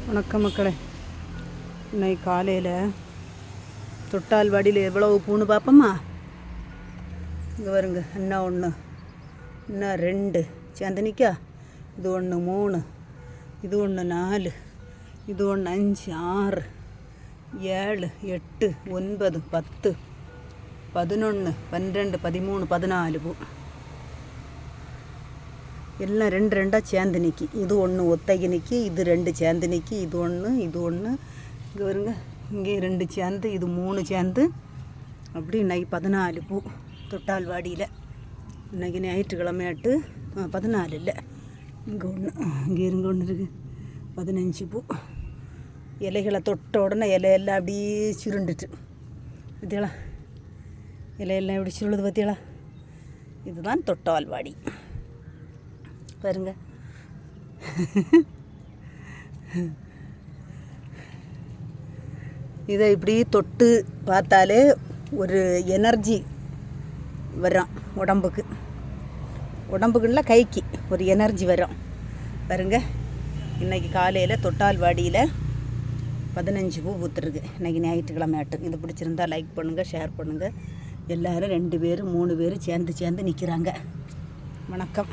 வணக்கம் மக்களே. இன்னைக்கு காலையில் தொட்டால்வாடியில் எவ்வளவு பூன்னு பார்ப்போம்மா. இங்கே வருங்க, என்ன ஒன்று, இன்னும் 2 சேர்ந்து நிற்கா. இது ஒன்று 3, இது ஒன்று 4, இது ஒன்று 5, 6, 7, 8, 9, 10, 11, 12, 13, 14 பூ. எல்லாம் 2 சேர்ந்து நிற்கி. இது ஒன்று ஒத்தைக்கு நிற்கி, இது 2 சேர்ந்து நிற்கி. இது ஒன்று, இது ஒன்று. இங்கே வருங்க, இங்கே 2 சேர்ந்து, இது 3 சேர்ந்து. அப்படி இன்னைக்கு 14 பூ தொட்டால்வாடியில். இன்றைக்கி ஞாயிற்றுக்கிழமையாட்டு 14 இல்லை, இங்கே ஒன்று, இங்கே இருங்க ஒன்று இருக்குது 15 பூ. இலைகளை தொட்ட உடனே இலையெல்லாம் அப்படியே சுருண்டுட்டு பார்த்தியாளா, இலையெல்லாம் எப்படி சுருளுது பார்த்தியாளா. இதுதான் தொட்டால்வாடி பாருங்க. இதை இப்படி தொட்டு பார்த்தாலே ஒரு எனர்ஜி வரும் உடம்புக்குள்ள கைக்கு ஒரு எனர்ஜி வரும் பாருங்க. இன்றைக்கி காலையில் தொட்டால்வாடியில் 15 பூ பூத்துருக்கு. இன்றைக்கி ஞாயிற்றுக்கிழமை ஆட்டு. இது பிடிச்சிருந்தா லைக் பண்ணுங்கள், ஷேர் பண்ணுங்கள். எல்லோரும் 2 பேர் 3 பேர் சேர்ந்து நிற்கிறாங்க. வணக்கம்.